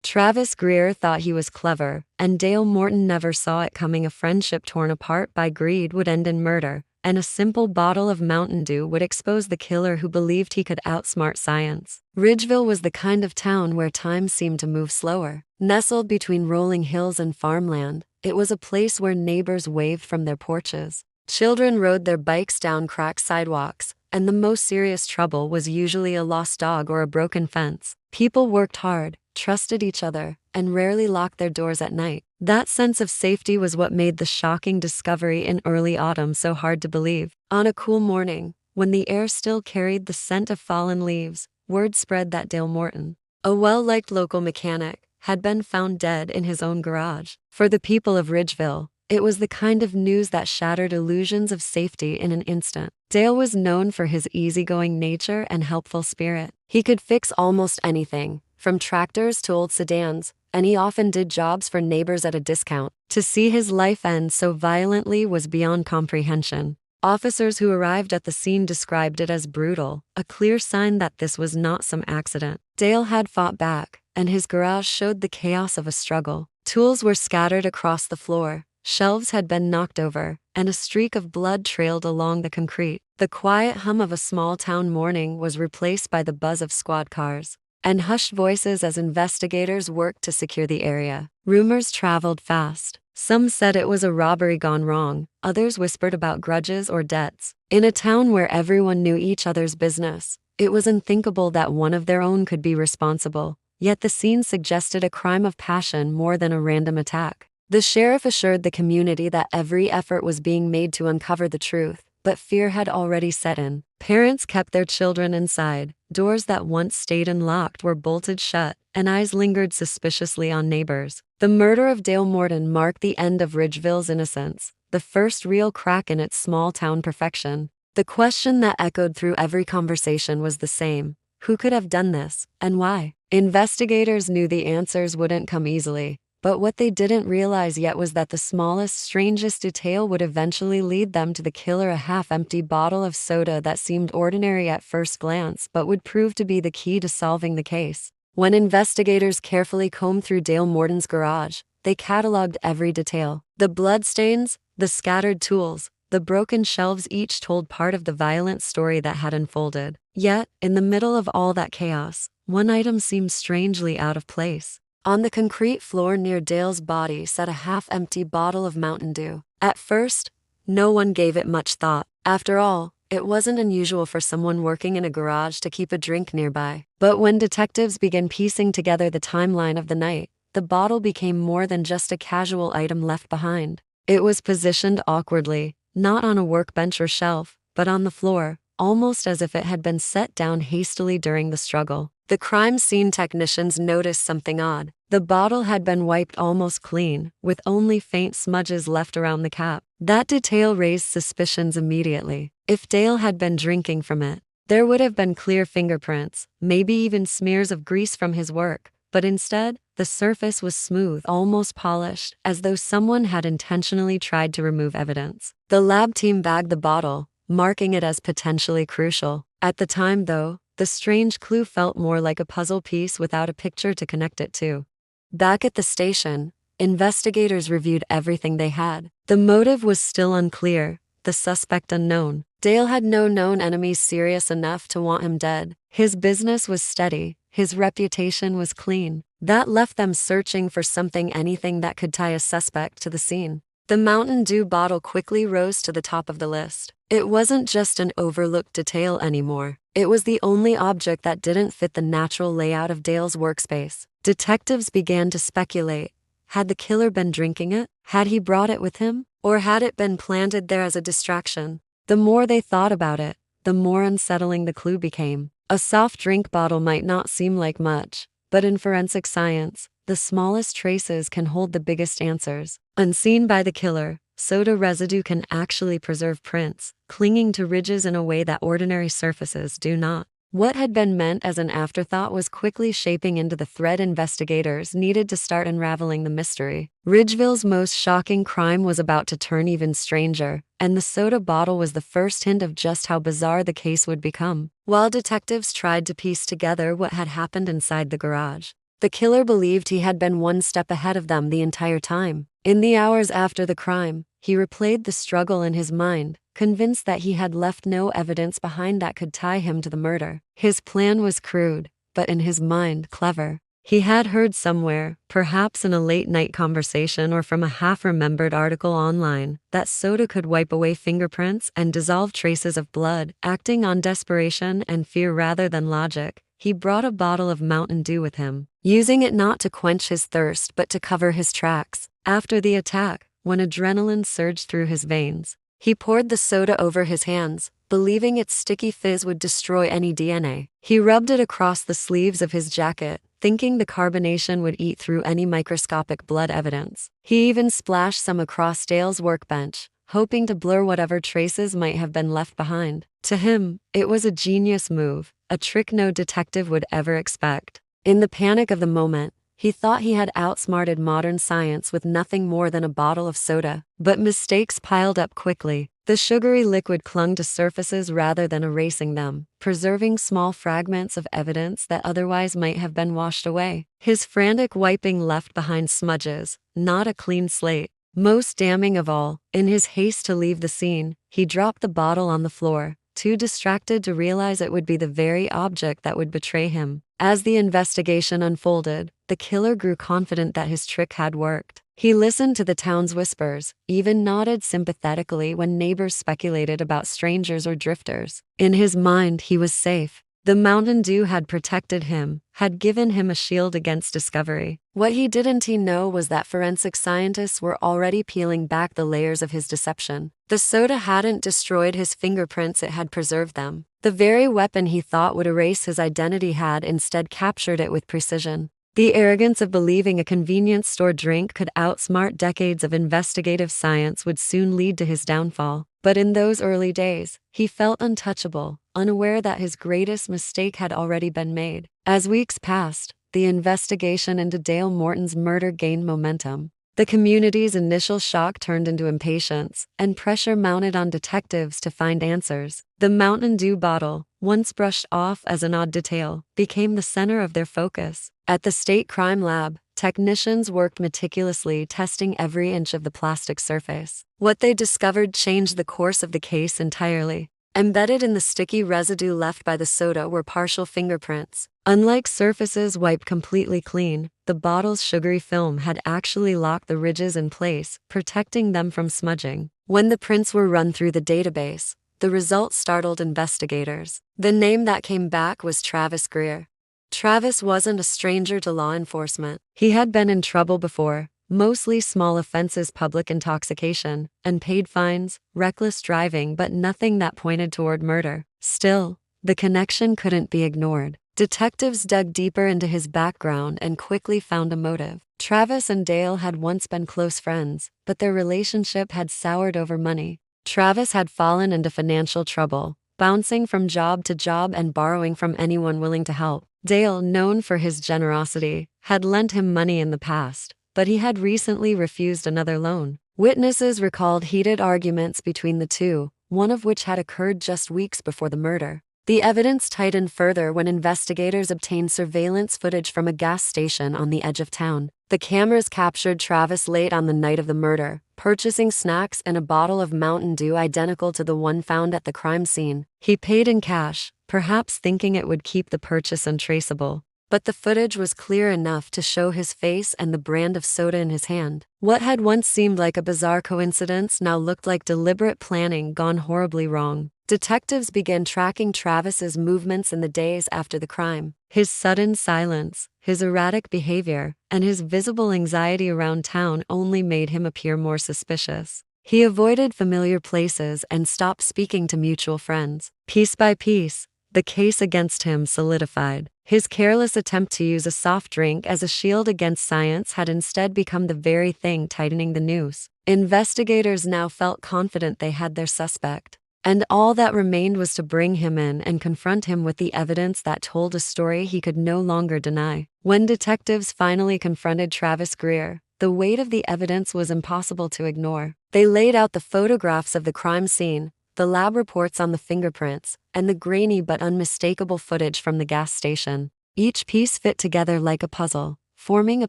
Travis Greer thought he was clever, and Dale Morton never saw it coming. A friendship torn apart by greed would end in murder, and a simple bottle of Mountain Dew would expose the killer who believed he could outsmart science. Ridgeville was the kind of town where time seemed to move slower. Nestled between rolling hills and farmland, it was a place where neighbors waved from their porches. Children rode their bikes down cracked sidewalks, and the most serious trouble was usually a lost dog or a broken fence. People worked hard, trusted each other, and rarely locked their doors at night. That sense of safety was what made the shocking discovery in early autumn so hard to believe. On a cool morning, when the air still carried the scent of fallen leaves, word spread that Dale Morton, a well-liked local mechanic, had been found dead in his own garage. For the people of Ridgeville, it was the kind of news that shattered illusions of safety in an instant. Dale was known for his easygoing nature and helpful spirit. He could fix almost anything, from tractors to old sedans, and he often did jobs for neighbors at a discount. To see his life end so violently was beyond comprehension. Officers who arrived at the scene described it as brutal, a clear sign that this was not some accident. Dale had fought back, and his garage showed the chaos of a struggle. Tools were scattered across the floor, shelves had been knocked over, and a streak of blood trailed along the concrete. The quiet hum of a small-town morning was replaced by the buzz of squad cars and hushed voices as investigators worked to secure the area. Rumors traveled fast. Some said it was a robbery gone wrong, others whispered about grudges or debts. In a town where everyone knew each other's business, it was unthinkable that one of their own could be responsible, yet the scene suggested a crime of passion more than a random attack. The sheriff assured the community that every effort was being made to uncover the truth, but fear had already set in. Parents kept their children inside, doors that once stayed unlocked were bolted shut, and eyes lingered suspiciously on neighbors. The murder of Dale Morton marked the end of Ridgeville's innocence, the first real crack in its small-town perfection. The question that echoed through every conversation was the same: who could have done this, and why? Investigators knew the answers wouldn't come easily, but what they didn't realize yet was that the smallest, strangest detail would eventually lead them to the killer. A half-empty bottle of soda that seemed ordinary at first glance but would prove to be the key to solving the case. When investigators carefully combed through Dale Morton's garage, they cataloged every detail. The bloodstains, the scattered tools, the broken shelves, each told part of the violent story that had unfolded. Yet, in the middle of all that chaos, one item seemed strangely out of place. On the concrete floor near Dale's body sat a half-empty bottle of Mountain Dew. At first, no one gave it much thought. After all, it wasn't unusual for someone working in a garage to keep a drink nearby. But when detectives began piecing together the timeline of the night, the bottle became more than just a casual item left behind. It was positioned awkwardly, not on a workbench or shelf, but on the floor, almost as if it had been set down hastily during the struggle. The crime scene technicians noticed something odd. The bottle had been wiped almost clean, with only faint smudges left around the cap. That detail raised suspicions immediately. If Dale had been drinking from it, there would have been clear fingerprints, maybe even smears of grease from his work. But instead, the surface was smooth, almost polished, as though someone had intentionally tried to remove evidence. The lab team bagged the bottle, marking it as potentially crucial. At the time, though, the strange clue felt more like a puzzle piece without a picture to connect it to. Back at the station, investigators reviewed everything they had. The motive was still unclear, the suspect unknown. Dale had no known enemies serious enough to want him dead. His business was steady, his reputation was clean. That left them searching for something, anything that could tie a suspect to the scene. The Mountain Dew bottle quickly rose to the top of the list. It wasn't just an overlooked detail anymore. It was the only object that didn't fit the natural layout of Dale's workspace. Detectives began to speculate. Had the killer been drinking it? Had he brought it with him? Or had it been planted there as a distraction? The more they thought about it, the more unsettling the clue became. A soft drink bottle might not seem like much, but in forensic science, the smallest traces can hold the biggest answers. Unseen by the killer, soda residue can actually preserve prints, clinging to ridges in a way that ordinary surfaces do not. What had been meant as an afterthought was quickly shaping into the thread investigators needed to start unraveling the mystery. Ridgeville's most shocking crime was about to turn even stranger, and the soda bottle was the first hint of just how bizarre the case would become. While detectives tried to piece together what had happened inside the garage, The killer believed he had been one step ahead of them the entire time. In the hours after the crime, he replayed the struggle in his mind, convinced that he had left no evidence behind that could tie him to the murder. His plan was crude, but in his mind, clever. He had heard somewhere, perhaps in a late-night conversation or from a half-remembered article online, that soda could wipe away fingerprints and dissolve traces of blood. Acting on desperation and fear rather than logic, he brought a bottle of Mountain Dew with him, using it not to quench his thirst but to cover his tracks. After the attack, when adrenaline surged through his veins, he poured the soda over his hands, believing its sticky fizz would destroy any DNA. He rubbed it across the sleeves of his jacket, thinking the carbonation would eat through any microscopic blood evidence. He even splashed some across Dale's workbench, hoping to blur whatever traces might have been left behind. To him, it was a genius move, a trick no detective would ever expect. In the panic of the moment, he thought he had outsmarted modern science with nothing more than a bottle of soda. But mistakes piled up quickly. The sugary liquid clung to surfaces rather than erasing them, preserving small fragments of evidence that otherwise might have been washed away. His frantic wiping left behind smudges, not a clean slate. Most damning of all, in his haste to leave the scene, he dropped the bottle on the floor, too distracted to realize it would be the very object that would betray him. As the investigation unfolded, the killer grew confident that his trick had worked. He listened to the town's whispers, even nodded sympathetically when neighbors speculated about strangers or drifters. In his mind, he was safe. The Mountain Dew had protected him, had given him a shield against discovery. What he didn't know was that forensic scientists were already peeling back the layers of his deception. The soda hadn't destroyed his fingerprints, it had preserved them. The very weapon he thought would erase his identity had instead captured it with precision. The arrogance of believing a convenience store drink could outsmart decades of investigative science would soon lead to his downfall. But in those early days, he felt untouchable, unaware that his greatest mistake had already been made. As weeks passed, the investigation into Dale Morton's murder gained momentum. The community's initial shock turned into impatience, and pressure mounted on detectives to find answers. The Mountain Dew bottle, once brushed off as an odd detail, became the center of their focus. At the state crime lab, technicians worked meticulously, testing every inch of the plastic surface. What they discovered changed the course of the case entirely. Embedded in the sticky residue left by the soda were partial fingerprints. Unlike surfaces wiped completely clean, the bottle's sugary film had actually locked the ridges in place, protecting them from smudging. When the prints were run through the database, the results startled investigators. The name that came back was Travis Greer. Travis wasn't a stranger to law enforcement. He had been in trouble before, mostly small offenses, public intoxication, unpaid fines, reckless driving, but nothing that pointed toward murder. Still, the connection couldn't be ignored. Detectives dug deeper into his background and quickly found a motive. Travis and Dale had once been close friends, but their relationship had soured over money. Travis had fallen into financial trouble, bouncing from job to job and borrowing from anyone willing to help. Dale, known for his generosity, had lent him money in the past, but he had recently refused another loan. Witnesses recalled heated arguments between the two, one of which had occurred just weeks before the murder. The evidence tightened further when investigators obtained surveillance footage from a gas station on the edge of town. The cameras captured Travis late on the night of the murder, purchasing snacks and a bottle of Mountain Dew identical to the one found at the crime scene. He paid in cash, perhaps thinking it would keep the purchase untraceable. But the footage was clear enough to show his face and the brand of soda in his hand. What had once seemed like a bizarre coincidence now looked like deliberate planning gone horribly wrong. Detectives began tracking Travis's movements in the days after the crime. His sudden silence, his erratic behavior, and his visible anxiety around town only made him appear more suspicious. He avoided familiar places and stopped speaking to mutual friends. Piece by piece, the case against him solidified. His careless attempt to use a soft drink as a shield against science had instead become the very thing tightening the noose. Investigators now felt confident they had their suspect, and all that remained was to bring him in and confront him with the evidence that told a story he could no longer deny. When detectives finally confronted Travis Greer, the weight of the evidence was impossible to ignore. They laid out the photographs of the crime scene, the lab reports on the fingerprints, and the grainy but unmistakable footage from the gas station. Each piece fit together like a puzzle, forming a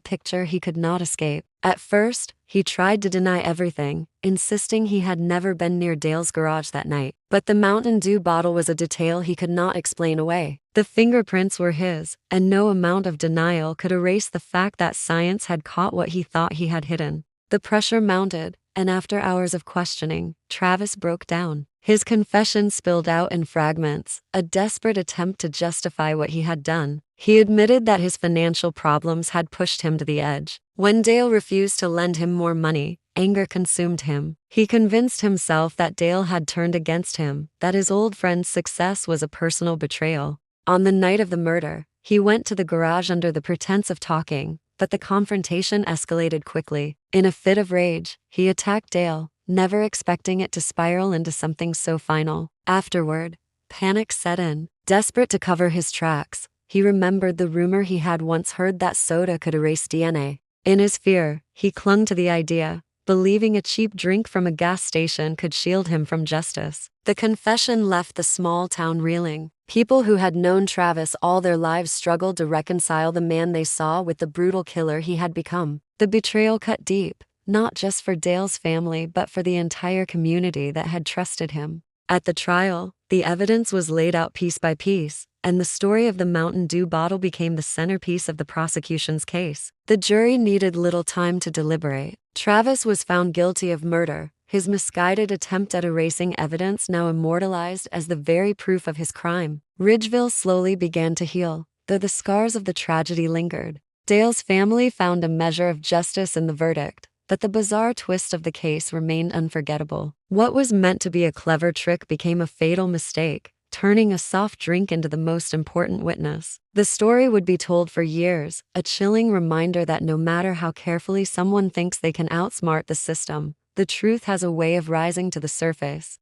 picture he could not escape. At first, he tried to deny everything, insisting he had never been near Dale's garage that night. But the Mountain Dew bottle was a detail he could not explain away. The fingerprints were his, and no amount of denial could erase the fact that science had caught what he thought he had hidden. The pressure mounted, and after hours of questioning, Travis broke down. His confession spilled out in fragments, a desperate attempt to justify what he had done. He admitted that his financial problems had pushed him to the edge. When Dale refused to lend him more money, anger consumed him. He convinced himself that Dale had turned against him, that his old friend's success was a personal betrayal. On the night of the murder, he went to the garage under the pretense of talking, but the confrontation escalated quickly. In a fit of rage, he attacked Dale, never expecting it to spiral into something so final. Afterward, panic set in. Desperate to cover his tracks, he remembered the rumor he had once heard that soda could erase DNA. In his fear, he clung to the idea, believing a cheap drink from a gas station could shield him from justice. The confession left the small town reeling. People who had known Travis all their lives struggled to reconcile the man they saw with the brutal killer he had become. The betrayal cut deep, not just for Dale's family but for the entire community that had trusted him. At the trial, the evidence was laid out piece by piece, and the story of the Mountain Dew bottle became the centerpiece of the prosecution's case. The jury needed little time to deliberate. Travis was found guilty of murder, his misguided attempt at erasing evidence now immortalized as the very proof of his crime. Ridgeville slowly began to heal, though the scars of the tragedy lingered. Dale's family found a measure of justice in the verdict, but the bizarre twist of the case remained unforgettable. What was meant to be a clever trick became a fatal mistake, turning a soft drink into the most important witness. The story would be told for years, a chilling reminder that no matter how carefully someone thinks they can outsmart the system, the truth has a way of rising to the surface.